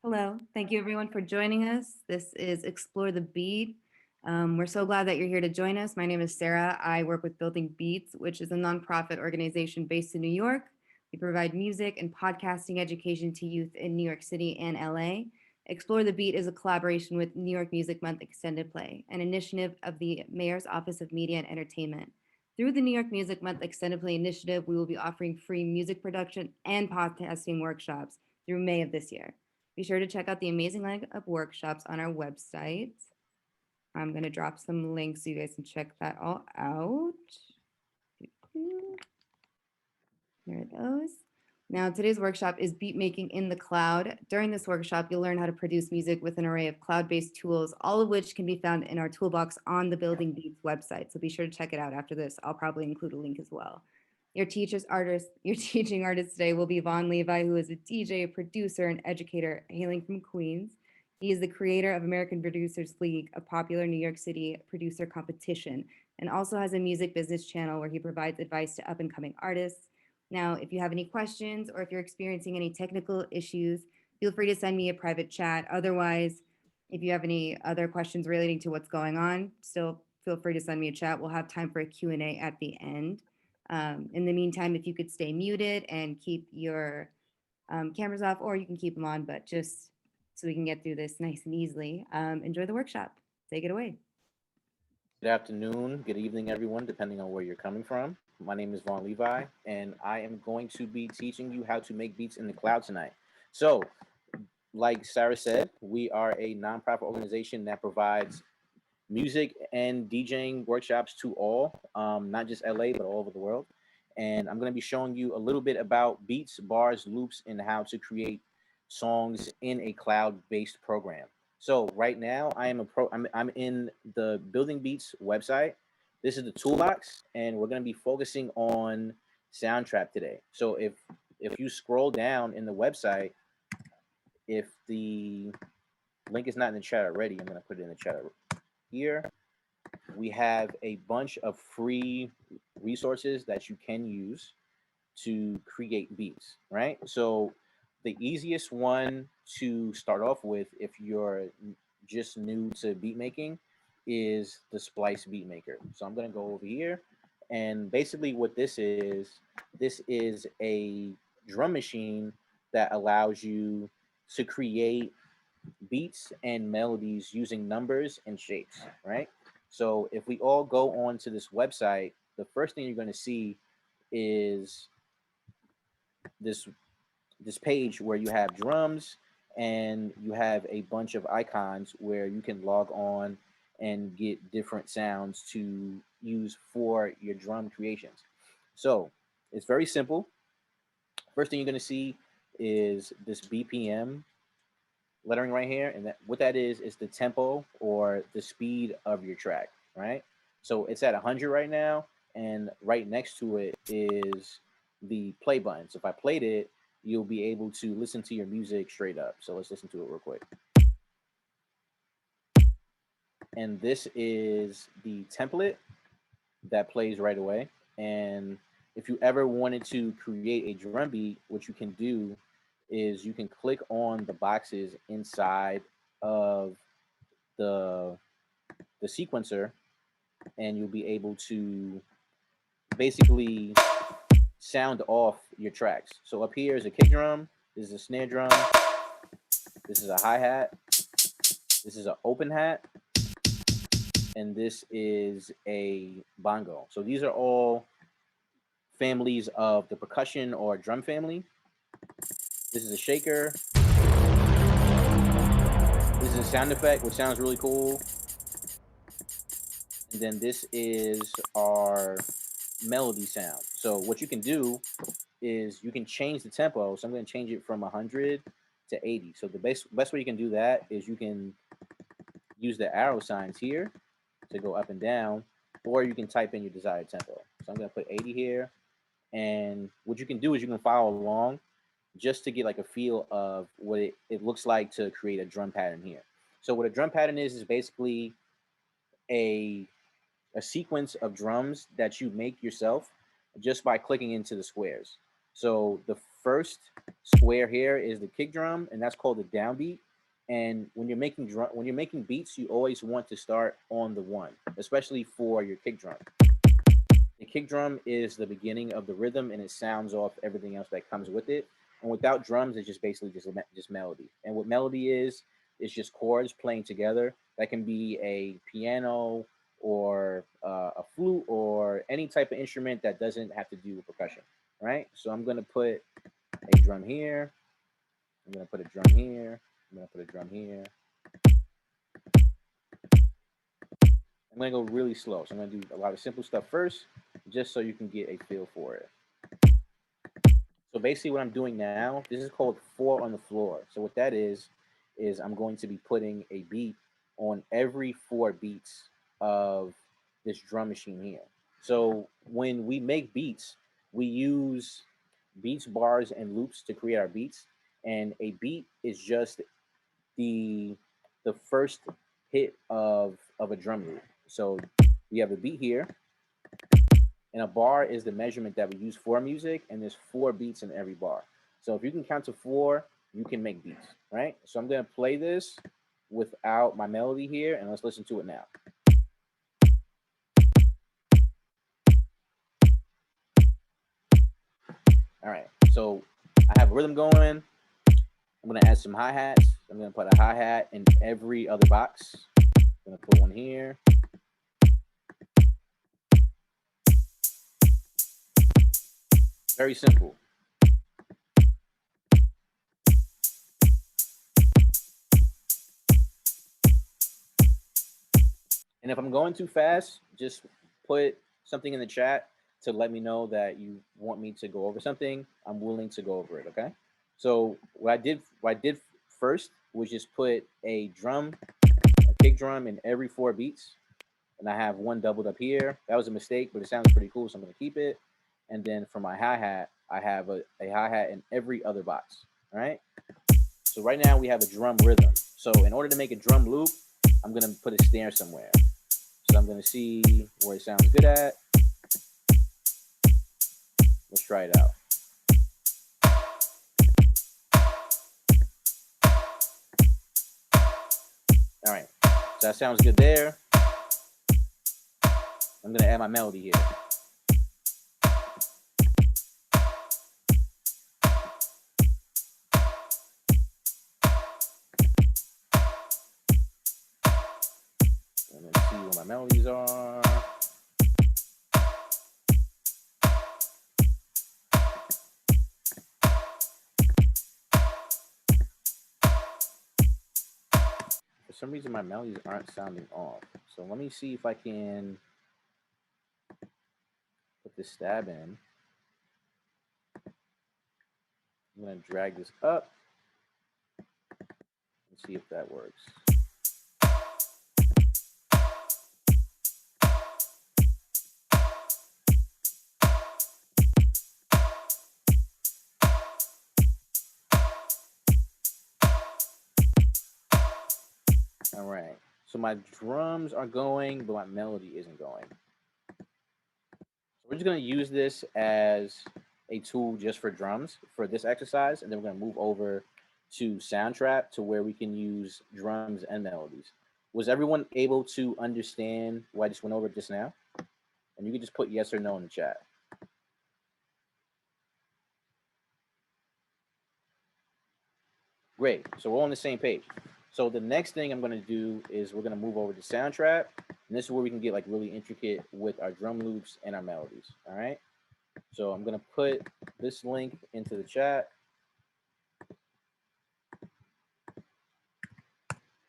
Hello. Thank you, everyone, for joining us. This is Explore the Beat. We're so glad that you're here to join us. My name is Sarah. I work with Building Beats, which is a nonprofit organization based in New York. We provide music and podcasting education to youth in New York City and LA. Explore the Beat is a collaboration with New York Music Month Extended Play, an initiative of the Mayor's Office of Media and Entertainment. Through the New York Music Month Extended Play initiative, we will be offering free music production and podcasting workshops through May of this year. Be sure to check out the amazing lineup of workshops on our website. I'm going to drop some links so you guys can check that all out. There it goes. Now, today's workshop is beat making in the cloud. During this workshop, you'll learn how to produce music with an array of cloud-based tools, all of which can be found in our toolbox on the Building Beats website. So be sure to check it out after this. I'll probably include a link as well. Your teaching artist today will be Vaughn Levi, who is a DJ, producer, and educator hailing from Queens. He is the creator of American Producers League, a popular New York City producer competition, and also has a music business channel where he provides advice to up-and-coming artists. Now, if you have any questions or if you're experiencing any technical issues, feel free to send me a private chat. Otherwise, if you have any other questions relating to what's going on, still feel free to send me a chat. We'll have time for a Q&A at the end. In the meantime, if you could stay muted and keep your cameras off, or you can keep them on, but just so we can get through this nice and easily, enjoy the workshop. Take it away. Good afternoon, good evening, everyone, depending on where you're coming from. My name is Vaughn Levi, and I am going to be teaching you how to make beats in the cloud tonight. So, like Sarah said, we are a nonprofit organization that provides music and DJing workshops to all, not just LA, but all over the world. And I'm going to be showing you a little bit about beats, bars, loops, and how to create songs in a cloud-based program. So right now, I'm in the Building Beats website. This is the toolbox, and we're going to be focusing on Soundtrap today. So if you scroll down in the website, if the link is not in the chat already, I'm going to put it in the chat here. We have a bunch of free resources that you can use to create beats, right? So the easiest one to start off with if you're just new to beat making is the Splice Beat Maker. So I'm going to go over here, and basically what this is a drum machine that allows you to create beats and melodies using numbers and shapes, right? So if we all go on to this website, the first thing you're going to see is this this page where you have drums and you have a bunch of icons where you can log on and get different sounds to use for your drum creations. So it's very simple. First thing you're going to see is this BPM lettering right here, and what that is the tempo or the speed of your track, right? So it's at 100 right now, and right next to it is the play button. So if I played it, you'll be able to listen to your music straight up. So let's listen to it real quick. And this is the template that plays right away. And if you ever wanted to create a drum beat, what you can do is you can click on the boxes inside of the the sequencer, and you'll be able to basically sound off your tracks. So up here is a kick drum, this is a snare drum, this is a hi-hat, this is an open hat, and this is a bongo. So these are all families of the percussion or drum family. This is a shaker. This is a sound effect, which sounds really cool. And then this is our melody sound. So what you can do is you can change the tempo. So I'm going to change it from 100 to 80. So the best way you can do that is you can use the arrow signs here to go up and down, or you can type in your desired tempo. So I'm going to put 80 here. And what you can do is you can follow along just to get like a feel of what it looks like to create a drum pattern here. So what a drum pattern is basically a sequence of drums that you make yourself just by clicking into the squares. So the first square here is the kick drum, and that's called the downbeat. And when you're making beats, you always want to start on the one, especially for your kick drum. The kick drum is the beginning of the rhythm, and it sounds off everything else that comes with it. And without drums, it's just basically just melody. And what melody is just chords playing together. That can be a piano or a flute or any type of instrument that doesn't have to do with percussion. Right. So I'm gonna put a drum here. I'm gonna put a drum here. I'm gonna put a drum here. I'm gonna go really slow. So I'm gonna do a lot of simple stuff first, just so you can get a feel for it. So basically what I'm doing now, this is called 4 on the floor. So what that is I'm going to be putting a beat on every 4 beats of this drum machine here. So when we make beats, we use beats, bars, and loops to create our beats. And a beat is just the the first hit of a drum loop. So we have a beat here, and a bar is the measurement that we use for music, and there's 4 beats in every bar. So if you can count to 4, you can make beats, right? So I'm gonna play this without my melody here, and let's listen to it now. All right, so I have a rhythm going. I'm gonna add some hi-hats. I'm gonna put a hi-hat in every other box. I'm gonna put one here. Very simple. And if I'm going too fast, just put something in the chat to let me know that you want me to go over something. I'm willing to go over it. Okay. So what I did first was just put a kick drum in every 4 beats, and I have one doubled up here. That was a mistake, but it sounds pretty cool, so I'm gonna keep it. And then for my hi hat, I have a hi hat in every other box. All right. So right now we have a drum rhythm. So in order to make a drum loop, I'm gonna put a snare somewhere. So I'm gonna see where it sounds good at. Let's try it out. All right, so that sounds good there. I'm gonna add my melody here. And then see where my melodies are. For some reason, my melodies aren't sounding off. So let me see if I can put this stab in. I'm gonna drag this up and see if that works. All right, so my drums are going, but my melody isn't going. So we're just gonna use this as a tool just for drums for this exercise, and then we're gonna move over to Soundtrap to where we can use drums and melodies. Was everyone able to understand what I just went over just now? And you can just put yes or no in the chat. Great, so we're on the same page. So the next thing I'm gonna do is we're gonna move over to Soundtrap, and this is where we can get like really intricate with our drum loops and our melodies, all right? So I'm gonna put this link into the chat,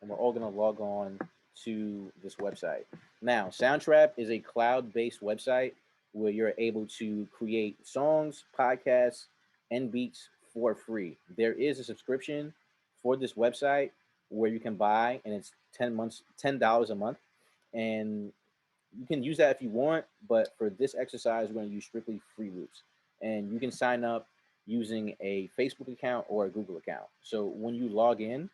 and we're all gonna log on to this website. Now, Soundtrap is a cloud-based website where you're able to create songs, podcasts, and beats for free. There is a subscription for this website where you can buy, and it's $10 a month, and you can use that if you want. But for this exercise, we're going to use strictly free loops, and you can sign up using a Facebook account or a Google account. So when you log in,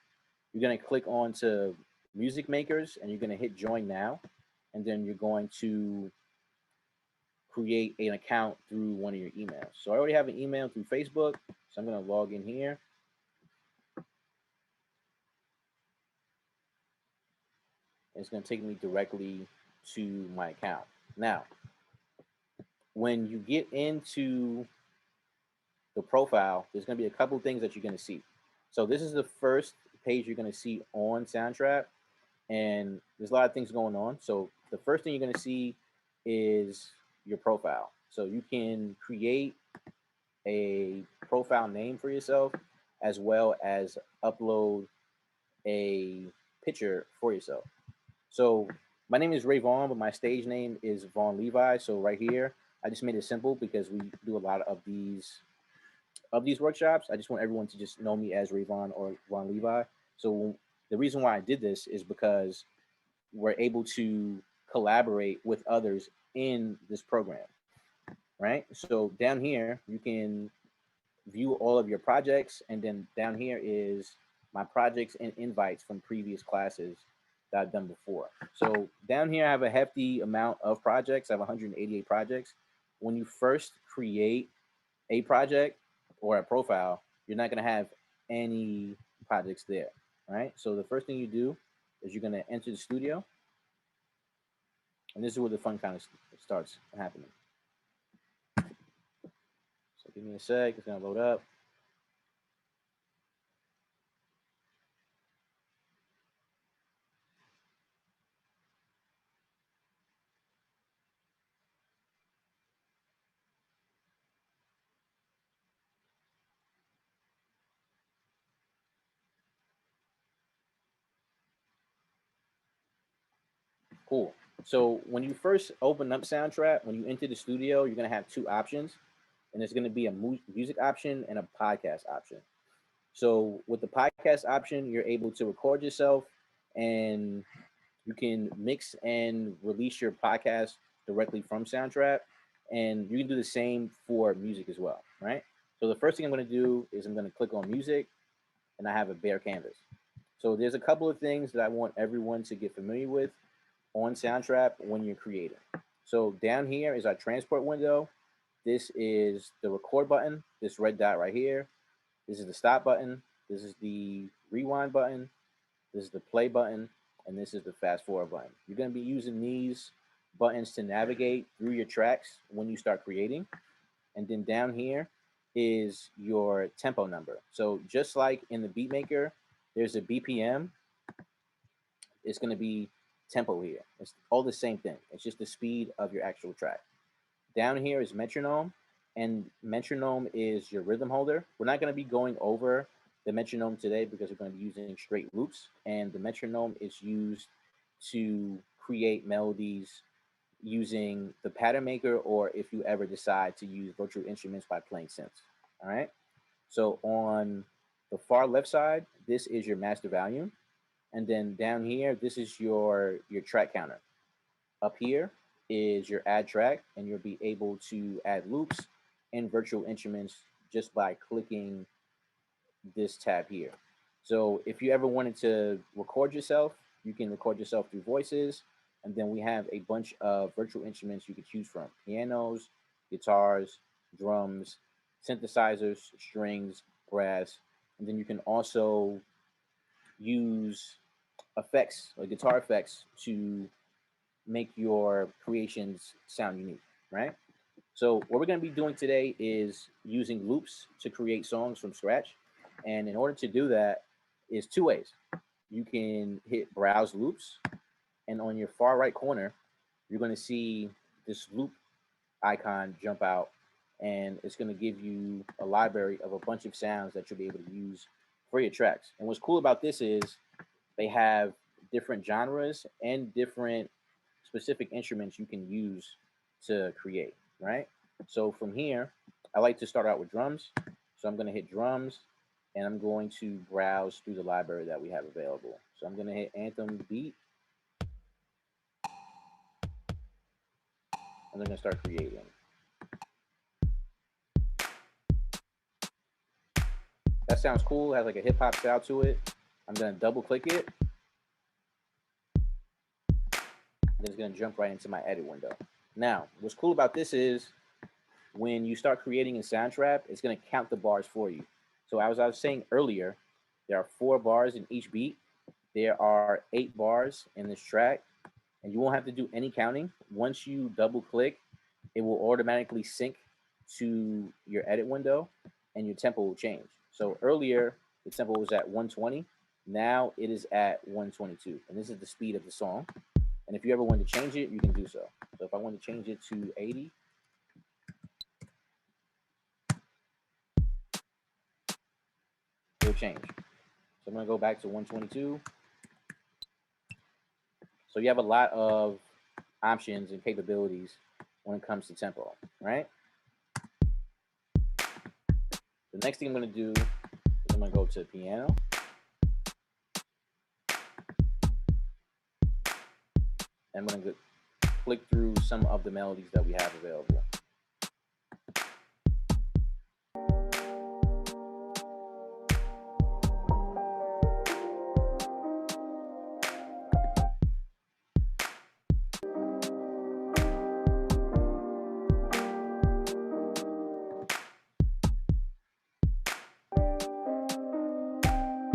you're going to click on to music makers, and you're going to hit join now, and then you're going to create an account through one of your emails. So I already have an email through Facebook, so I'm going to log in here. It's going to take me directly to my account. Now, when you get into the profile, there's going to be a couple things that you're going to see. So this is the first page you're going to see on Soundtrap, and there's a lot of things going on. So the first thing you're going to see is your profile. So you can create a profile name for yourself, as well as upload a picture for yourself. So my name is Ray Vaughn, but my stage name is Vaughn Levi. So right here, I just made it simple because we do a lot of these workshops. I just want everyone to just know me as Ray Vaughn or Vaughn Levi. So the reason why I did this is because we're able to collaborate with others in this program, right? So down here, you can view all of your projects, and then down here is my projects and invites from previous classes that I've done before. So down here, I have a hefty amount of projects. I have 188 projects. When you first create a project or a profile, you're not going to have any projects there, right? So the first thing you do is you're going to enter the studio, and this is where the fun kind of starts happening. So give me a sec, it's going to load up. Cool. So when you first open up Soundtrap, when you enter the studio, you're going to have two options, and there's going to be a music option and a podcast option. So with the podcast option, you're able to record yourself, and you can mix and release your podcast directly from Soundtrap, and you can do the same for music as well, right? So the first thing I'm going to do is I'm going to click on music, and I have a bare canvas. So there's a couple of things that I want everyone to get familiar with on Soundtrap when you're creating. So down here is our transport window. This is the record button, this red dot right here. This is the stop button. This is the rewind button. This is the play button. And this is the fast forward button. You're going to be using these buttons to navigate through your tracks when you start creating. And then down here is your tempo number. So just like in the beat maker, there's a BPM. It's going to be tempo here. It's all the same thing. It's just the speed of your actual track. Down here is metronome, and metronome is your rhythm holder. We're not going to be going over the metronome today because we're going to be using straight loops, and the metronome is used to create melodies using the pattern maker, or if you ever decide to use virtual instruments by playing synths. All right. So on the far left side, this is your master volume. And then down here, this is your track counter. Up here is your add track, and you'll be able to add loops and virtual instruments just by clicking this tab here. So if you ever wanted to record yourself, you can record yourself through voices. And then we have a bunch of virtual instruments you could choose from: pianos, guitars, drums, synthesizers, strings, brass. And then you can also use effects, like guitar effects, to make your creations sound unique, right? So what we're going to be doing today is using loops to create songs from scratch. And in order to do that is two ways. You can hit browse loops, and on your far right corner, you're going to see this loop icon jump out, and it's going to give you a library of a bunch of sounds that you'll be able to use for your tracks. And what's cool about this is they have different genres and different specific instruments you can use to create, right? So from here, I like to start out with drums. So I'm going to hit drums, and I'm going to browse through the library that we have available. So I'm going to hit Anthem Beat, and I'm going to start creating. That sounds cool. It has like a hip hop style to it. I'm going to double click it. Then it's going to jump right into my edit window. Now, what's cool about this is when you start creating in Soundtrap, it's going to count the bars for you. So as I was saying earlier, there are 4 bars in each beat. There are 8 bars in this track, and you won't have to do any counting. Once you double click, it will automatically sync to your edit window, and your tempo will change. So earlier, the tempo was at 120. Now it is at 122, and this is the speed of the song. And if you ever want to change it, you can do so. So if I want to change it to 80, it'll change. So I'm going to go back to 122. So you have a lot of options and capabilities when it comes to tempo, right? The next thing I'm going to do is I'm going to go to piano. I'm going to click through some of the melodies that we have available.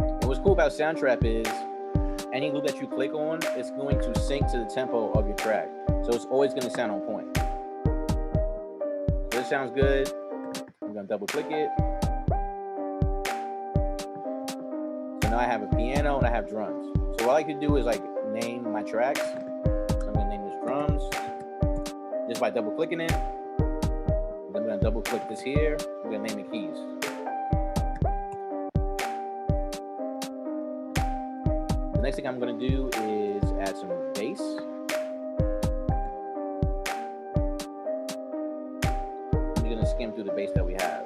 And what's cool about Soundtrap is any loop that you click on, it's going to sync to the tempo of your track. So it's always going to sound on point. So this sounds good. I'm going to double click it. So now I have a piano and I have drums. So what I like to do is like name my tracks. So I'm going to name this drums just by double clicking it. And then I'm going to double click this here. I'm going to name it keys. The next thing I'm going to do is add some bass. I'm going to skim through the bass that we have.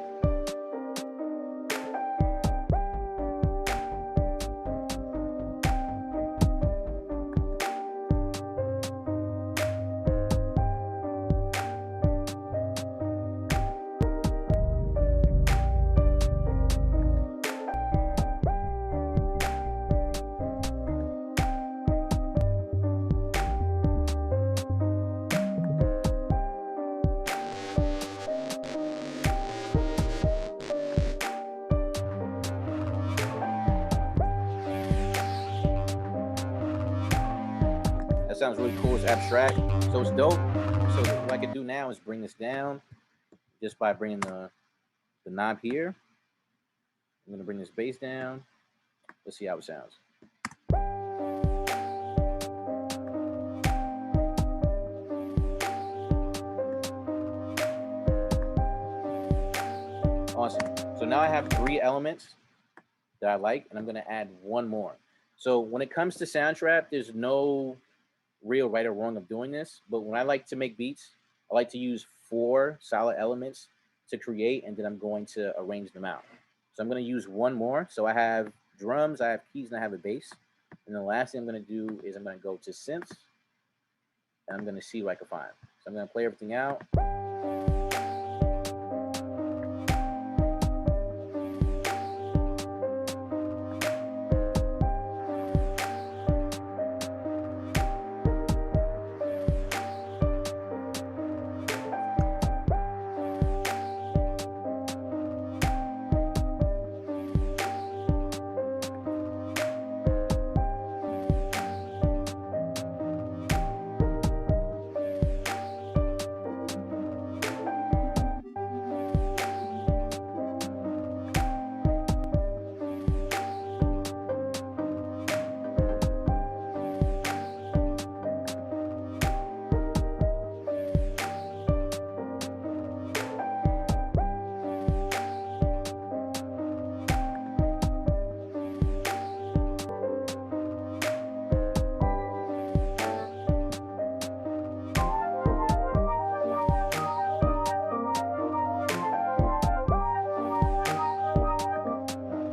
That sounds really cool. It's abstract, so it's dope. So what I can do now is bring this down just by bringing the knob here. I'm going to bring this bass down. Let's see how it sounds. Awesome. So now I have 3 elements that I like, and I'm going to add 1 more. So when it comes to Soundtrap, there's no real right or wrong of doing this, but when I like to make beats, I like to use 4 solid elements to create, and then I'm going to arrange them out. So I'm going to use 1 more. So I have drums, I have keys, and I have a bass. And the last thing I'm going to do is I'm going to go to synths, and I'm going to see what I can find. So I'm going to play everything out.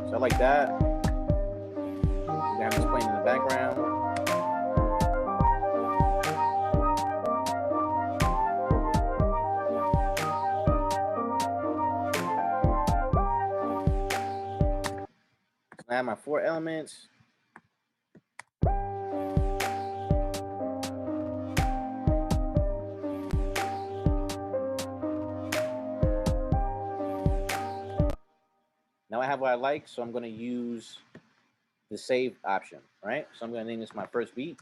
So I like that. We're gonna have this playing in the background. So I have my 4 elements. Now I have what I like, so I'm going to use the save option, right? So I'm going to name this my first beat.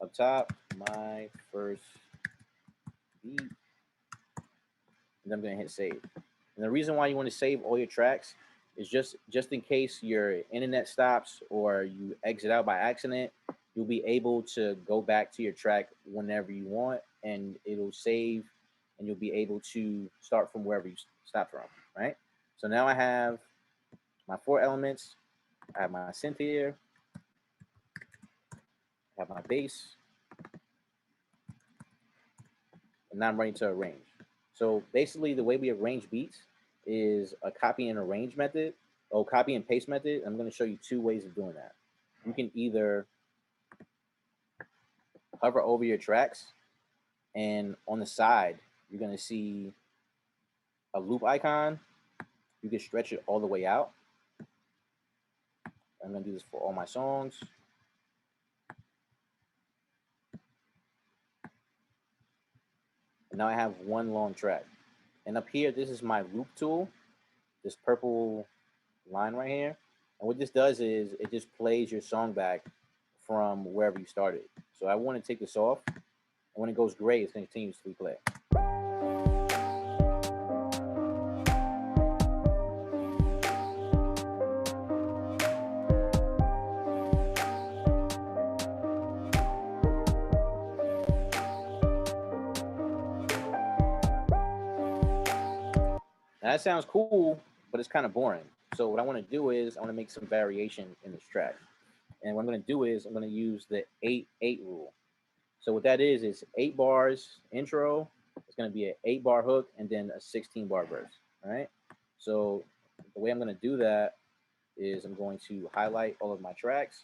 Up top, my first beat. And I'm going to hit save. And the reason why you want to save all your tracks is just in case your internet stops or you exit out by accident, you'll be able to go back to your track whenever you want, and it'll save, and you'll be able to start from wherever you stopped from, right? So now I have my 4 elements. I have my synth here. I have my bass. And now I'm ready to arrange. So basically the way we arrange beats is a copy and arrange method, or copy and paste method. I'm going to show you 2 ways of doing that. You can either hover over your tracks, and on the side, you're going to see a loop icon. You can stretch it all the way out. I'm going to do this for all my songs. And now I have one long track. And up here, this is my loop tool, this purple line right here. And what this does is it just plays your song back from wherever you started. So I want to take this off. And when it goes gray, it's going to continuously play. Now that sounds cool, but it's kind of boring. So what I want to do is I want to make some variation in this track. And what I'm going to do is I'm going to use the 8-8 rule. So what that is 8 bars intro. It's going to be an 8-bar hook and then a 16-bar verse. All right. So the way I'm going to do that is I'm going to highlight all of my tracks.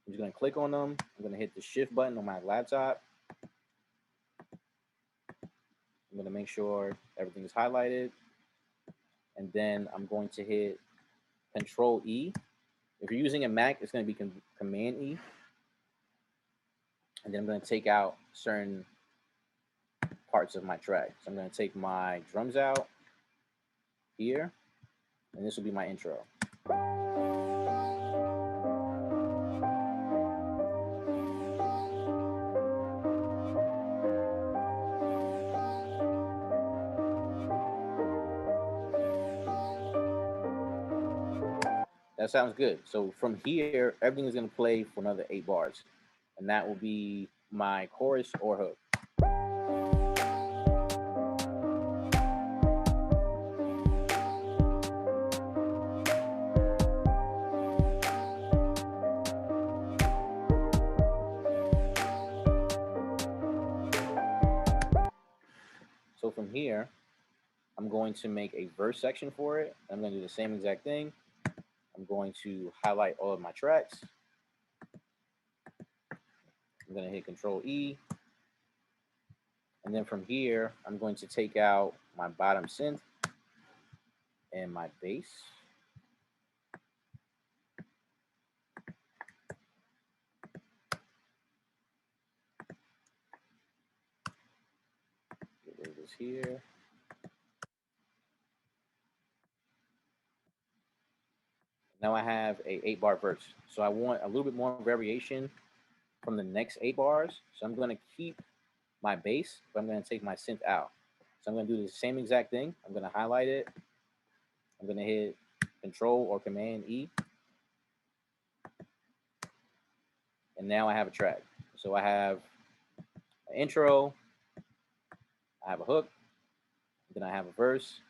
I'm just going to click on them. I'm going to hit the shift button on my laptop. I'm going to make sure everything is highlighted. And then I'm going to hit Control E. If you're using a Mac, it's going to be Command E. And then I'm going to take out certain parts of my track. So I'm going to take my drums out here, and this will be my intro. That sounds good. So from here, everything is going to play for another 8 bars. And that will be my chorus or hook. So from here, I'm going to make a verse section for it. I'm going to do the same exact thing. I'm going to highlight all of my tracks. I'm going to hit Control E. And then from here, I'm going to take out my bottom synth and my bass. Get rid of this here. Now I have a 8-bar verse. So I want a little bit more variation from the next 8 bars. So I'm going to keep my bass, but I'm going to take my synth out. So I'm going to do the same exact thing. I'm going to highlight it. I'm going to hit Control or Command E. And now I have a track. So I have an intro, I have a hook, then I have a verse.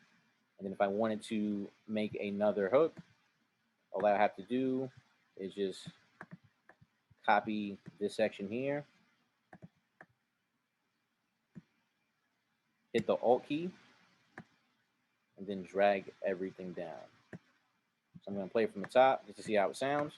And then if I wanted to make another hook, all I have to do is just copy this section here, hit the Alt key, and then drag everything down. So I'm going to play it from the top just to see how it sounds.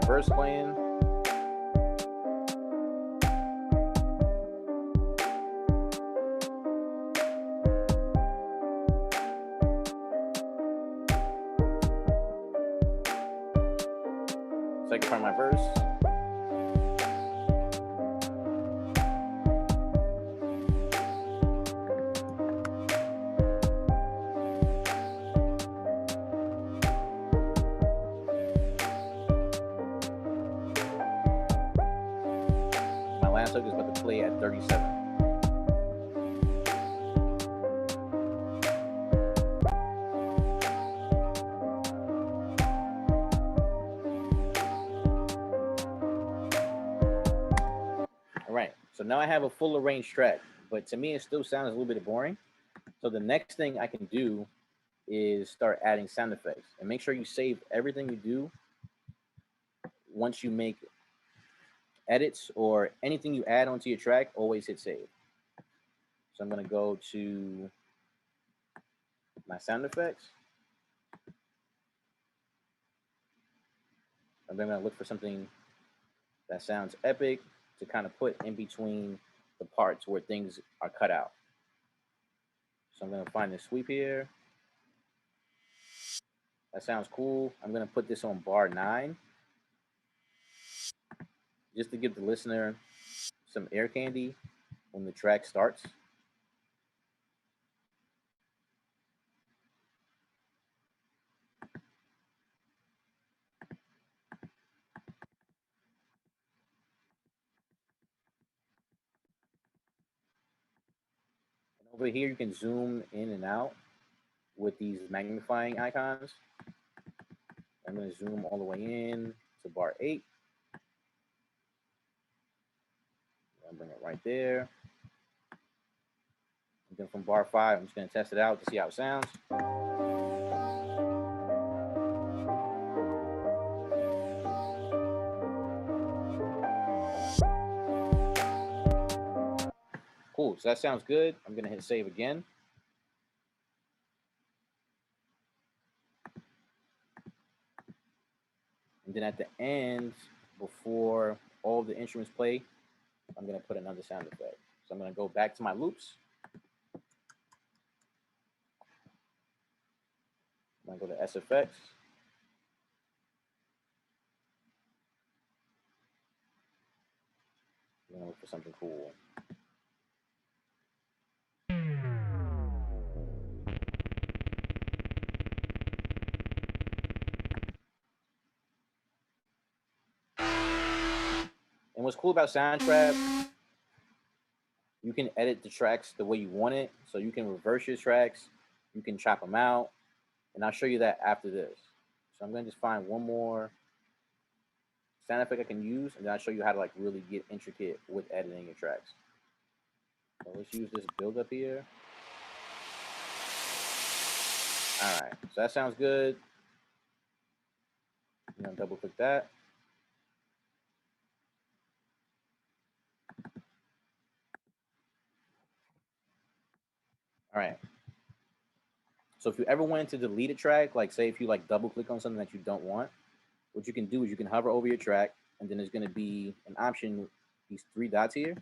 verse playing. Second part of my verse. My last hook is about to play at 37. All right, so now I have a full arranged track, but to me it still sounds a little bit boring. So the next thing I can do is start adding sound effects, and make sure you save everything you do once you make edits or anything you add onto your track. Always hit save. So I'm going to go to my sound effects. I'm going to look for something that sounds epic to kind of put in between the parts where things are cut out. So I'm going to find this sweep here. That sounds cool. I'm going to put this on bar 9 just to give the listener some air candy when the track starts. And over here, you can zoom in and out with these magnifying icons. I'm going to zoom all the way in to bar 8. I'll bring it right there. And then from bar 5, I'm just going to test it out to see how it sounds. Cool, so that sounds good. I'm going to hit save again. And then at the end, before all the instruments play, I'm going to put another sound effect. So I'm going to go back to my loops. I'm going to go to SFX. I'm going to look for something cool. And what's cool about Soundtrap, you can edit the tracks the way you want it. So you can reverse your tracks, you can chop them out, and I'll show you that after this. So I'm going to just find one more sound effect I can use, and then I'll show you how to like really get intricate with editing your tracks. So let's use this build up here. All right, so that sounds good. I'm going to double click that. All right. So if you ever wanted to delete a track, like say if you like double click on something that you don't want, what you can do is you can hover over your track, and then there's going to be an option, these 3 dots here,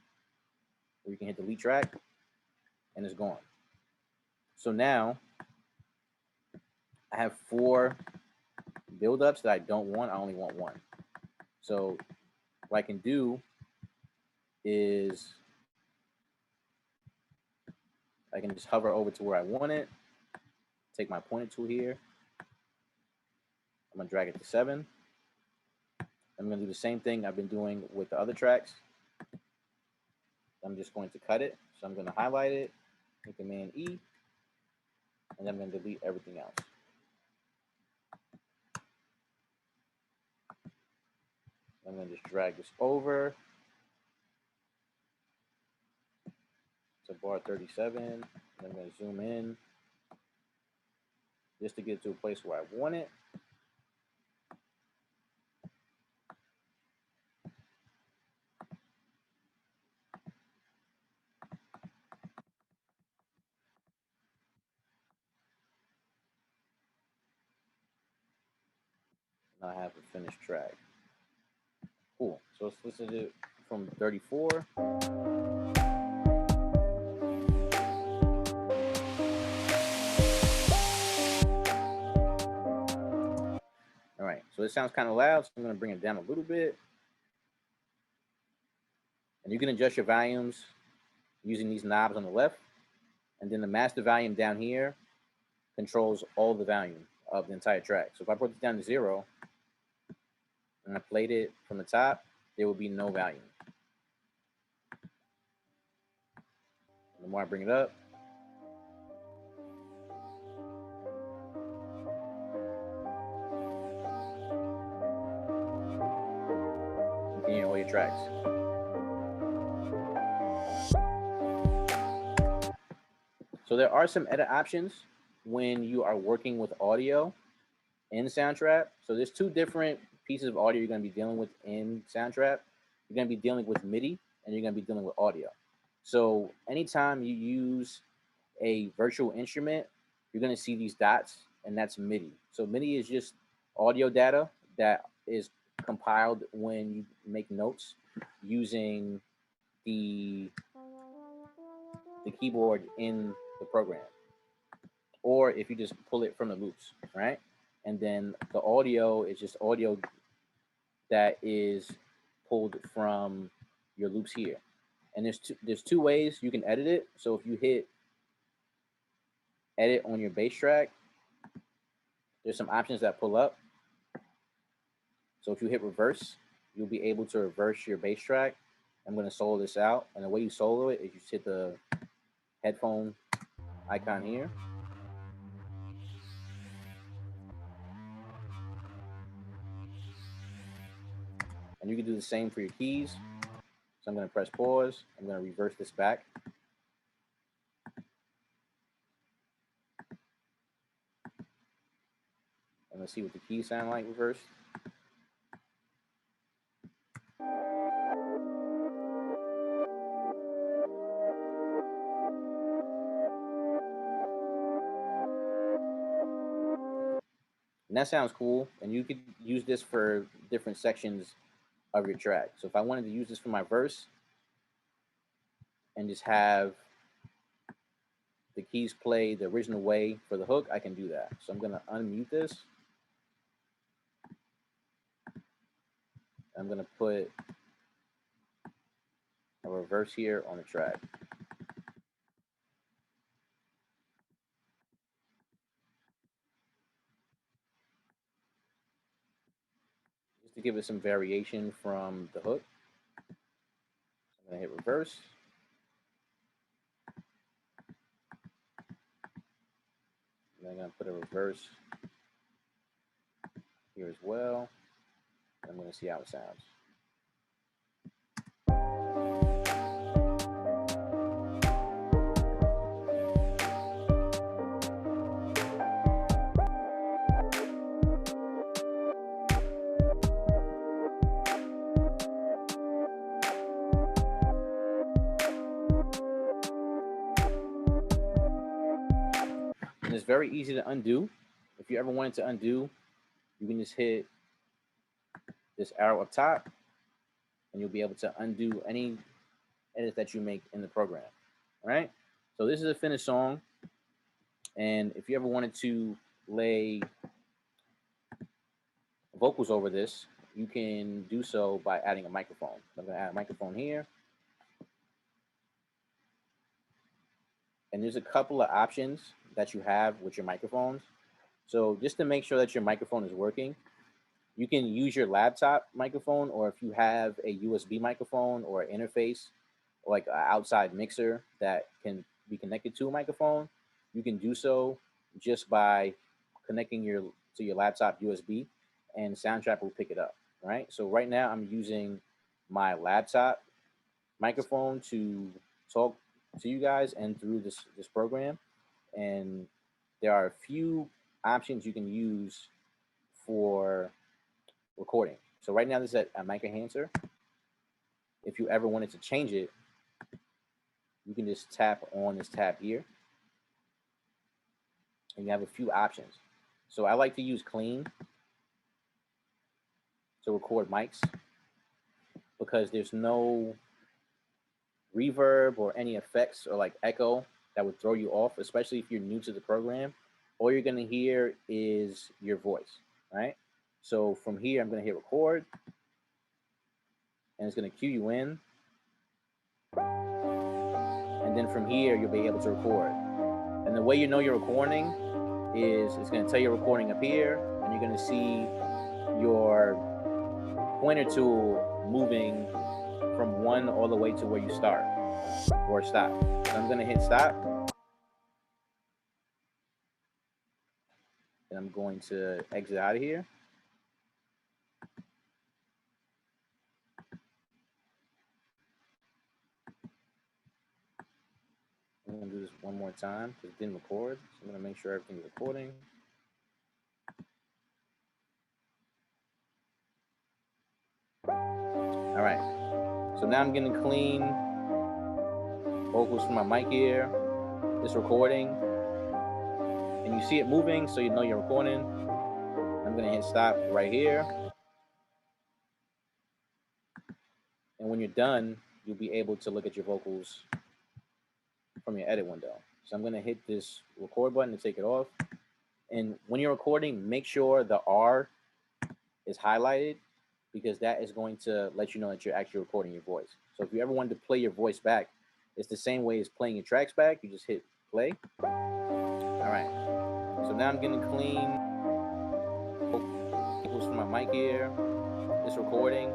where you can hit delete track, and it's gone. So now I have 4 buildups that I don't want. I only want 1. So what I can do is I can just hover over to where I want it, take my pointer tool here. I'm going to drag it to 7. I'm going to do the same thing I've been doing with the other tracks. I'm just going to cut it. So I'm going to highlight it, hit Command E, and then I'm going to delete everything else. I'm going to just drag this over to bar 37. And I'm going to zoom in just to get to a place where I want it. Now I have a finished track. Cool. So let's listen to it from 34. All right, so it sounds kind of loud, so I'm going to bring it down a little bit. And you can adjust your volumes using these knobs on the left. And then the master volume down here controls all the volume of the entire track. So if I put this down to 0 and I played it from the top, there will be no volume. The more I bring it up, you can hear all your tracks. So there are some edit options when you are working with audio in Soundtrap. So there's two different pieces of audio you're going to be dealing with in Soundtrap. You're going to be dealing with MIDI and you're going to be dealing with audio. So anytime you use a virtual instrument, you're going to see these dots, and that's MIDI. So MIDI is just audio data that is compiled when you make notes using the keyboard in the program, or if you just pull it from the loops, right? And then the audio is just audio that is pulled from your loops here. And there's two ways you can edit it. So if you hit edit on your bass track, there's some options that pull up. So if you hit reverse, you'll be able to reverse your bass track. I'm going to solo this out. And the way you solo it is you just hit the headphone icon here. And you can do the same for your keys. So I'm going to press pause. I'm going to reverse this back. And let's see what the keys sound like reversed. And that sounds cool. And you could use this for different sections of your track. So if I wanted to use this for my verse and just have the keys play the original way for the hook, I can do that. So I'm going to unmute this. I'm going to put a reverse here on the track. Just to give it some variation from the hook. I'm going to hit reverse. And I'm going to put a reverse here as well. I'm going to see how it sounds. And it's very easy to undo. If you ever wanted to undo, you can just hit this arrow up top and you'll be able to undo any edits that you make in the program. All right. So this is a finished song. And if you ever wanted to lay vocals over this, you can do so by adding a microphone. I'm going to add a microphone here. And there's a couple of options that you have with your microphones. So just to make sure that your microphone is working, you can use your laptop microphone, or if you have a USB microphone or an interface, or like an outside mixer that can be connected to a microphone, you can do so just by connecting to your laptop USB, and Soundtrap will pick it up. Right. So right now I'm using my laptop microphone to talk to you guys and through this program, and there are a few options you can use for recording. So right now this is a mic enhancer. If you ever wanted to change it, you can just tap on this tab here and you have a few options. So I like to use clean to record mics. because there's no reverb or any effects or like echo that would throw you off, especially if you're new to the program. All you're gonna hear is your voice, right? So from here, I'm gonna hit record, and it's gonna cue you in, and then from here, you'll be able to record. And the way you know you're recording is it's gonna tell you recording up here, and you're gonna see your pointer tool moving from one all the way to where you start or stop. So I'm gonna hit stop, and I'm going to exit out of here. I'm gonna do this one more time because it didn't record. So I'm gonna make sure everything's recording. All right. So now I'm getting clean vocals from my mic here. It's recording, and you see it moving, so you know you're recording. I'm gonna hit stop right here, and when you're done, you'll be able to look at your vocals from your edit window. So I'm gonna hit this record button to take it off. And when you're recording, make sure the R is highlighted because that is going to let you know that you're actually recording your voice. So if you ever wanted to play your voice back, it's the same way as playing your tracks back. You just hit play. All right. So now I'm getting clean vocals from my mic here. It's recording.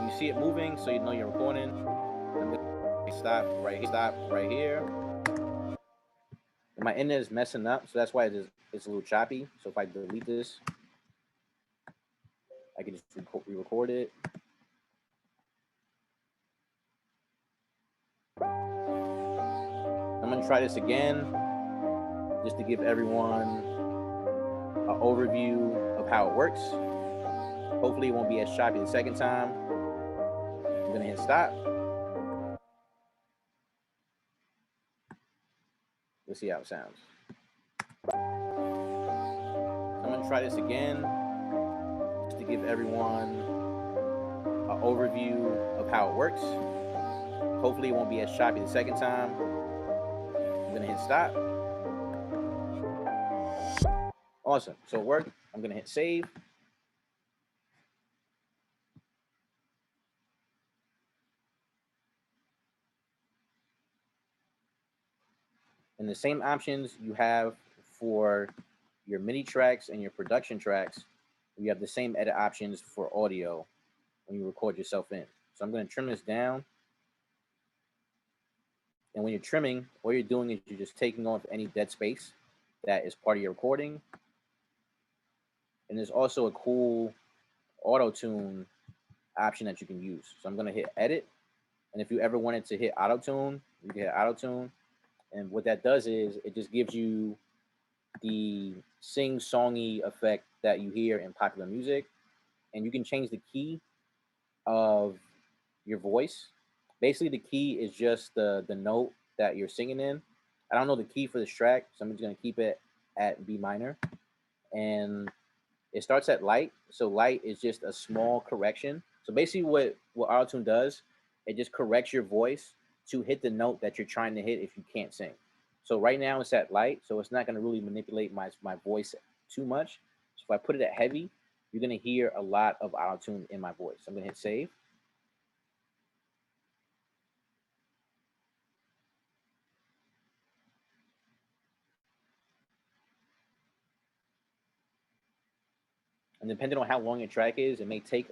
You see it moving, so you know you're recording. I'm gonna stop right here. And my internet is messing up, so that's why it's a little choppy. So if I delete this, I can just re-record it. I'm gonna try this again, just to give everyone an overview of how it works. Hopefully it won't be as choppy the second time. I'm gonna hit stop. Let's see how it sounds. I'm gonna try this again, just to give everyone an overview of how it works. Hopefully it won't be as choppy the second time. I'm gonna hit stop. Awesome, so it worked. I'm gonna hit save. And the same options you have for your MIDI tracks and your production tracks, you have the same edit options for audio when you record yourself in. So I'm going to trim this down. And when you're trimming, all you're doing is you're just taking off any dead space that is part of your recording. And there's also a cool auto-tune option that you can use. So I'm going to hit edit. And if you ever wanted to hit auto-tune, you can hit auto-tune. And what that does is it just gives you the sing-songy effect that you hear in popular music. And you can change the key of your voice. Basically, the key is just the note that you're singing in. I don't know the key for this track, so I'm just going to keep it at B minor. And it starts at light. So light is just a small correction. So basically what auto-tune does, it just corrects your voice to hit the note that you're trying to hit if you can't sing. So right now it's at light, so it's not going to really manipulate my voice too much. So if I put it at heavy, you're going to hear a lot of auto-tune in my voice. I'm going to hit save. And depending on how long your track is, it may take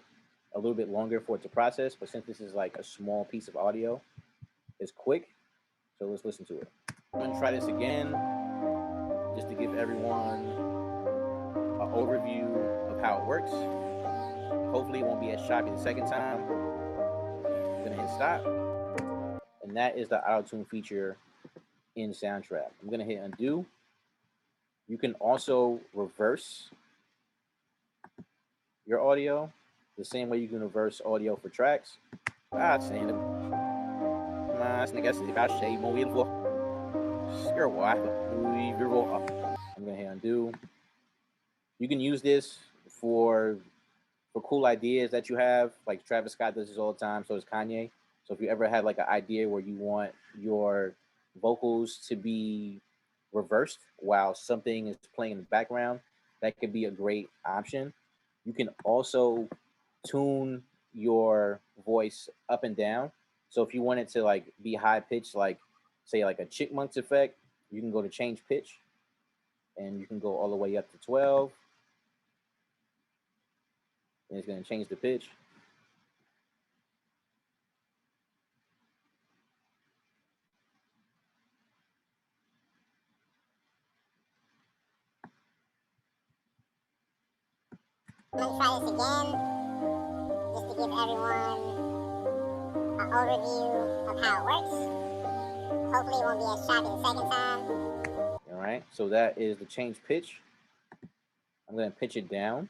a little bit longer for it to process, but since this is like a small piece of audio, it's quick. So let's listen to it. I'm going to try this again, just to give everyone an overview of how it works. Hopefully it won't be as choppy the second time. I'm going to hit stop. And that is the auto-tune feature in Soundtrap. I'm going to hit undo. You can also reverse your audio the same way you can reverse audio for tracks. I'm going to hit undo. You can use this for for cool ideas that you have. Like Travis Scott does this all the time, so does Kanye. So if you ever had like an idea where you want your vocals to be reversed while something is playing in the background, that could be a great option. You can also tune your voice up and down. So if you want it to like be high pitched, like say like a chipmunks effect, you can go to change pitch and you can go all the way up to 12. And it's going to change the pitch. I'm going to try this again, just to give everyone an overview of how it works. Hopefully it won't be as choppy the second time. All right, so that is the change pitch. I'm going to pitch it down.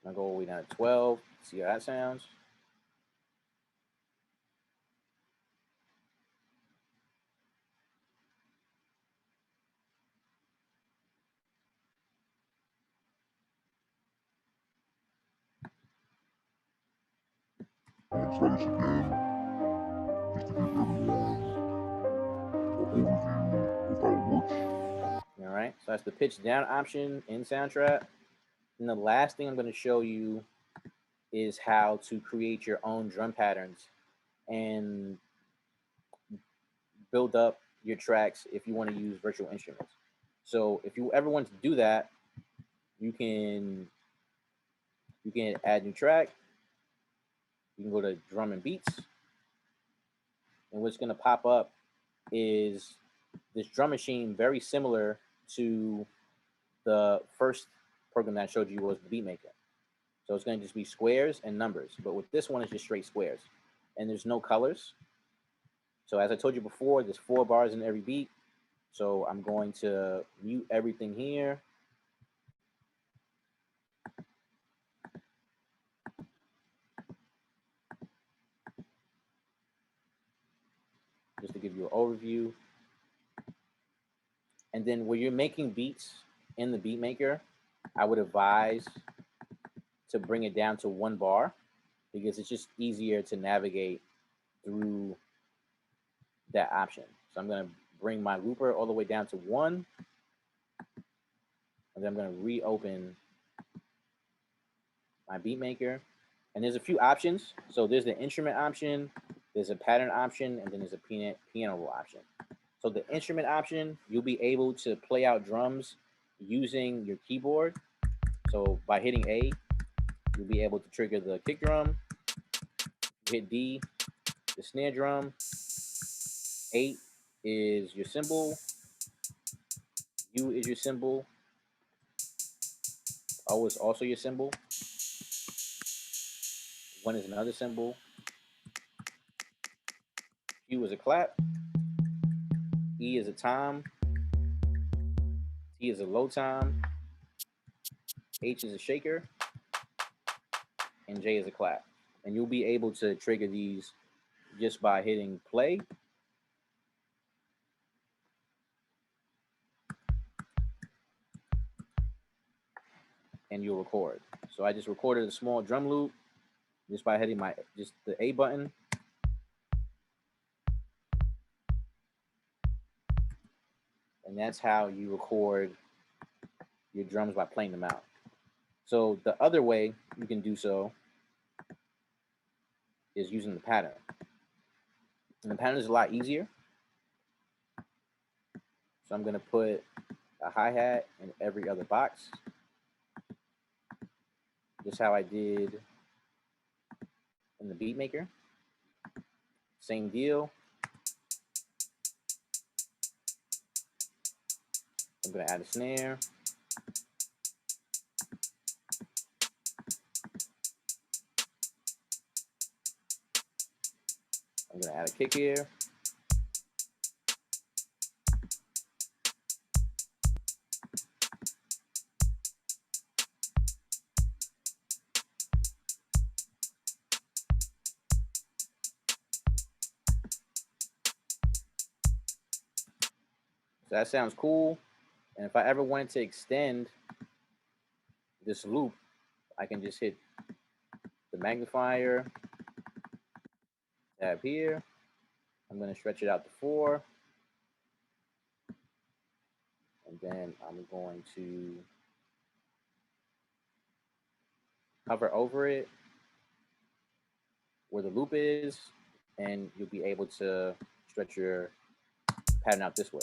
I'll go all the way down to 12, see how that sounds. I'm gonna try this again, just to give everyone an overview of how it works. All right, so that's the pitch down option in Soundtrap. And the last thing I'm going to show you is how to create your own drum patterns and build up your tracks if you want to use virtual instruments. So if you ever want to do that, you can add new track. You can go to drum and beats, and what's going to pop up is this drum machine, very similar to the first program that I showed you was the Beatmaker. So it's going to just be squares and numbers, but with this one, it's just straight squares, and there's no colors. So as I told you before, there's 4 bars in every beat. So I'm going to mute everything here. Just to give you an overview. And then when you're making beats in the beat maker, I would advise to bring it down to 1 bar because it's just easier to navigate through that option. So I'm going to bring my looper all the way down to 1. And then I'm going to reopen my beat maker. And there's a few options. So there's the instrument option, there's a pattern option, and then there's a piano roll option. So the instrument option, you'll be able to play out drums using your keyboard. So by hitting A, you'll be able to trigger the kick drum. Hit D, the snare drum. 8 is your cymbal. U is your cymbal. O is also your cymbal. 1 is another cymbal. Q is a clap. E is a tom. T is a low tom. H is a shaker. And J is a clap. And you'll be able to trigger these just by hitting play. And you'll record. So I just recorded a small drum loop just by hitting just the A button. And that's how you record your drums, by playing them out. So the other way you can do so is using the pattern. And the pattern is a lot easier. So I'm going to put a hi-hat in every other box. Just how I did in the beat maker. Same deal. I'm going to add a snare. I'm going to add a kick here. So that sounds cool. And if I ever wanted to extend this loop, I can just hit the magnifier tab here. I'm going to stretch it out to 4. And then I'm going to hover over it where the loop is, and you'll be able to stretch your pattern out this way.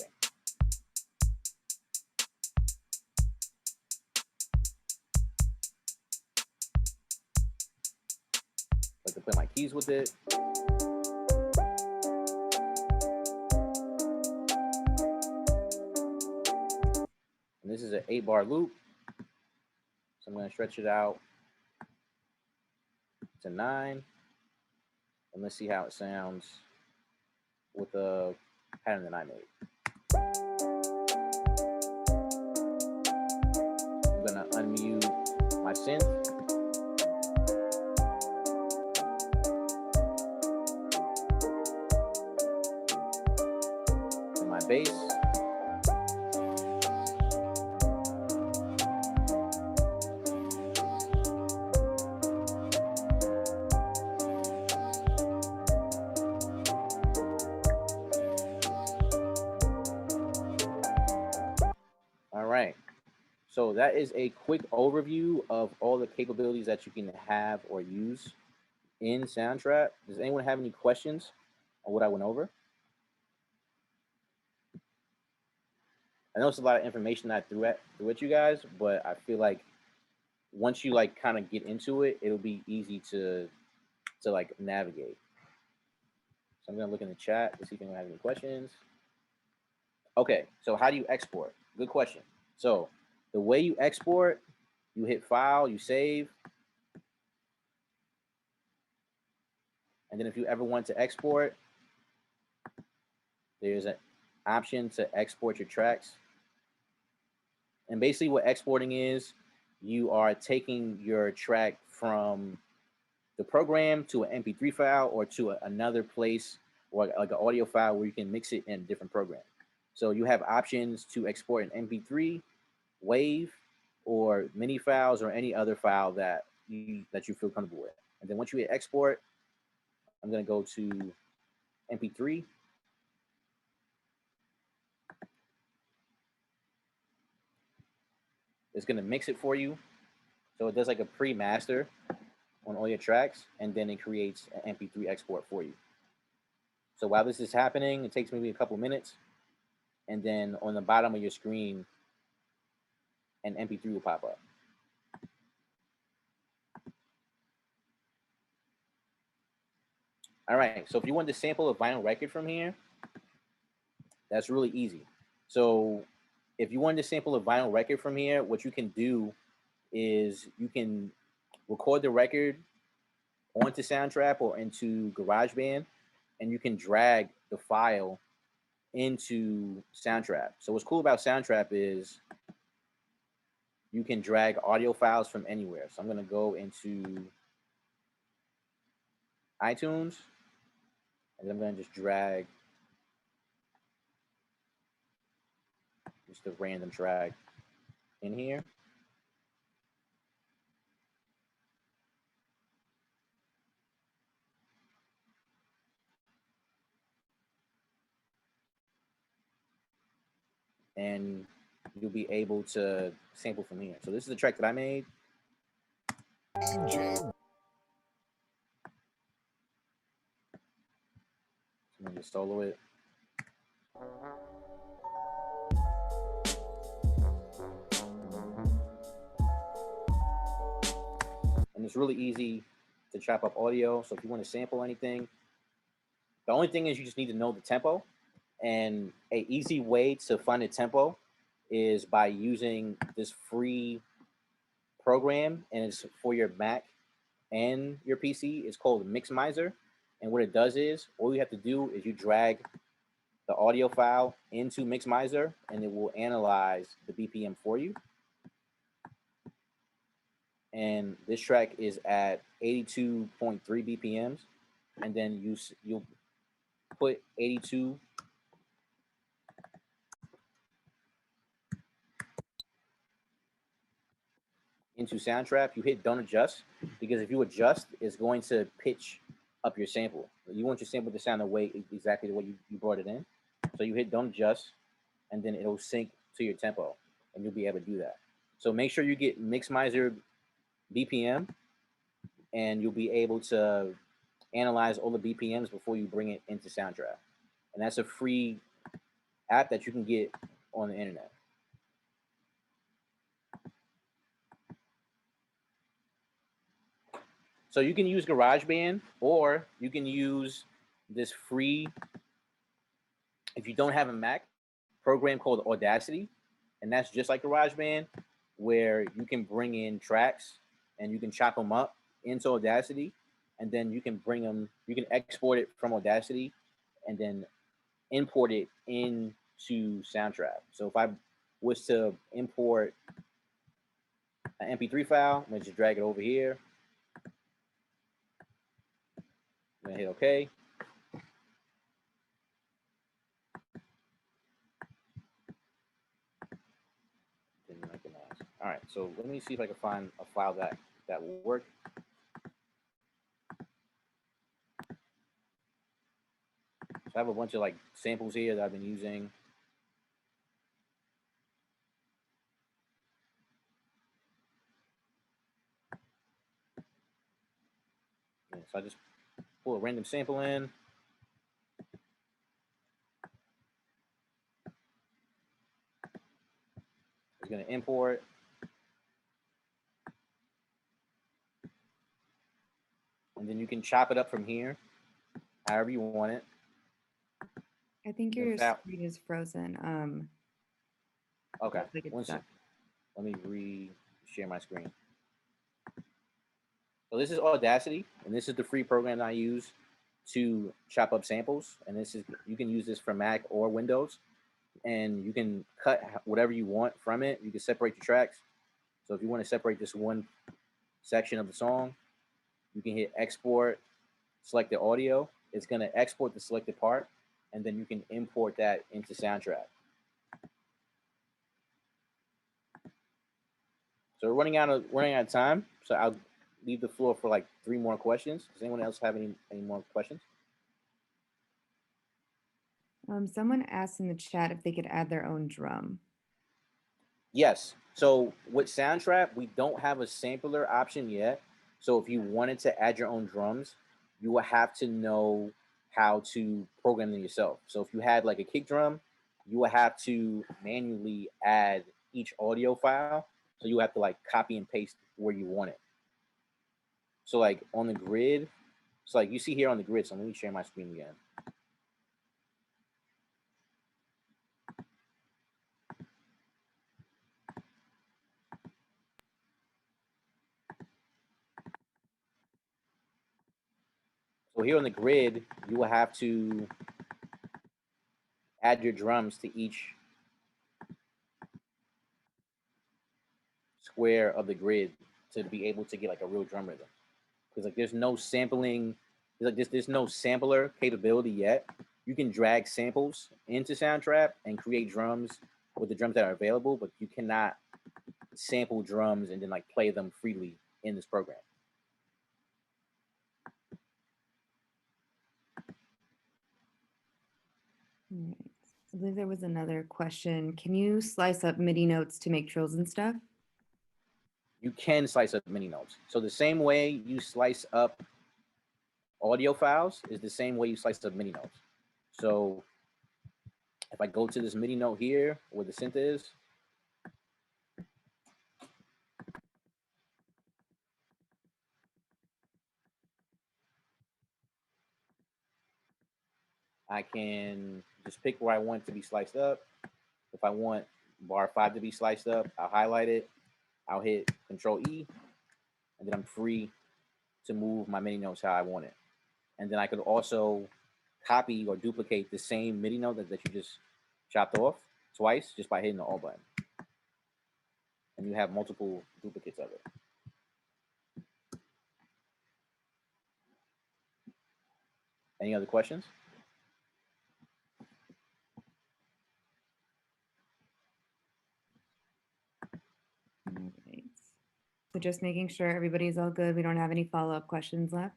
I can play my keys with it. And this is an 8-bar loop. So I'm going to stretch it out to 9. And let's see how it sounds with the pattern that I made. I'm going to unmute my synth. And my bass. All right. So that is a quick overview of all the capabilities that you can have or use in Soundtrap. Does anyone have any questions on what I went over? I know it's a lot of information that I threw at you guys, but I feel like once you like kind of get into it, it'll be easy to like navigate. So I'm gonna look in the chat to see if anyone has any questions. Okay, so how do you export? Good question. So the way you export, you hit File, you save, and then if you ever want to export, there's an option to export your tracks. And basically what exporting is, you are taking your track from the program to an MP3 file or to another place, or like an audio file where you can mix it in a different program. So you have options to export an MP3, WAV, or mini files, or any other file that you feel comfortable with. And then once you hit export, I'm going to go to MP3. It's going to mix it for you. So it does like a pre-master on all your tracks, and then it creates an MP3 export for you. So while this is happening, it takes maybe a couple minutes, and then on the bottom of your screen, an MP3 will pop up. All right, so if you want to sample a vinyl record from here, that's really easy. So if you wanted to sample a vinyl record from here, what you can do is you can record the record onto Soundtrap or into GarageBand, and you can drag the file into Soundtrap. So what's cool about Soundtrap is you can drag audio files from anywhere. So I'm going to go into iTunes, and I'm going to just drag just a random track in here. And you'll be able to sample from here. So this is the track that I made. I'm going to solo it. And it's really easy to chop up audio. So if you want to sample anything, the only thing is you just need to know the tempo. And an easy way to find a tempo is by using this free program, and it's for your Mac and your PC. It's called Mixmizer. And what it does is, all you have to do is you drag the audio file into Mixmizer, and it will analyze the BPM for you. And this track is at 82.3 BPMs. And then you'll put 82 into Soundtrap, you hit don't adjust, because if you adjust, it's going to pitch up your sample. You want your sample to sound the way exactly the way you brought it in. So you hit don't adjust, and then it'll sync to your tempo, and you'll be able to do that. So make sure you get Mixmizer BPM, and you'll be able to analyze all the BPMs before you bring it into Soundtrap. And that's a free app that you can get on the internet. So you can use GarageBand, or you can use this free, if you don't have a Mac, program called Audacity. And that's just like GarageBand, where you can bring in tracks and you can chop them up into Audacity, and then you can bring them, you can export it from Audacity and then import it into Soundtrap. So if I was to import an MP3 file, I'm gonna just drag it over here. I'm gonna hit OK. All right, so let me see if I can find a file that will work. So I have a bunch of like samples here that I've been using. Yeah, so I just pull a random sample in. It's going to import. And then you can chop it up from here, however you want it. I think your screen is frozen. Okay, like one second. Let me re-share my screen. So this is Audacity, and this is the free program that I use to chop up samples. And this is, you can use this for Mac or Windows, and you can cut whatever you want from it. You can separate your tracks. So if you want to separate this one section of the song, you can hit export, select the audio. It's going to export the selected part, and then you can import that into Soundtrap. So we're running out of time. So I'll leave the floor for like 3 more questions. Does anyone else have any more questions? Someone asked in the chat if they could add their own drum. Yes. So with Soundtrap, we don't have a sampler option yet. So if you wanted to add your own drums, you will have to know how to program them yourself. So if you had like a kick drum, you will have to manually add each audio file. So you have to like copy and paste where you want it. So like on the grid, so like you see here on the grid, so let me share my screen again. So here on the grid, you will have to add your drums to each square of the grid to be able to get like a real drum rhythm. Because like there's no sampling, there's no sampler capability yet. You can drag samples into Soundtrap and create drums with the drums that are available, but you cannot sample drums and then like play them freely in this program. Right. I believe there was another question. Can you slice up MIDI notes to make trills and stuff? You can slice up MIDI notes. So the same way you slice up audio files is the same way you slice up MIDI notes. So if I go to this MIDI note here where the synth is, I can just pick where I want it to be sliced up. If I want bar 5 to be sliced up, I'll highlight it. I'll hit Control E, and then I'm free to move my MIDI notes how I want it. And then I could also copy or duplicate the same MIDI note that you just chopped off twice just by hitting the Alt button. And you have multiple duplicates of it. Any other questions? All right. So just making sure everybody's all good. We don't have any follow-up questions left.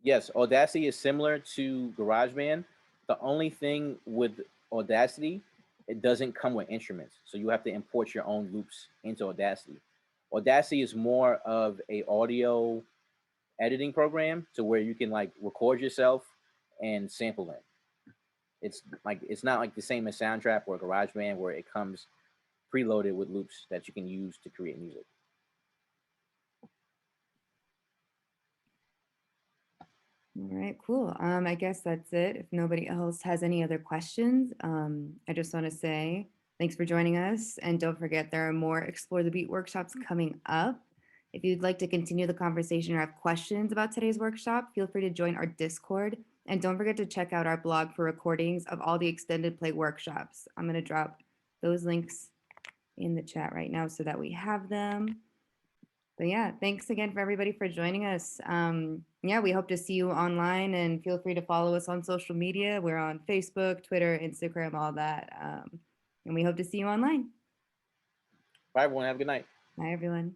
Yes, Audacity is similar to GarageBand. The only thing with Audacity, it doesn't come with instruments, so you have to import your own loops into Audacity. Audacity is more of a audio editing program to where you can like record yourself and sample it. It's not like the same as Soundtrap or GarageBand where it comes preloaded with loops that you can use to create music. All right, cool. I guess that's it. If nobody else has any other questions, I just want to say thanks for joining us. And don't forget, there are more Explore the Beat workshops coming up. If you'd like to continue the conversation or have questions about today's workshop, feel free to join our Discord. And don't forget to check out our blog for recordings of all the extended play workshops. I'm going to drop those links in the chat right now so that we have them. But yeah, thanks again for everybody for joining us. Yeah, we hope to see you online, and feel free to follow us on social media. We're on Facebook, Twitter, Instagram, all that. And we hope to see you online. Bye, everyone. Have a good night. Bye, everyone.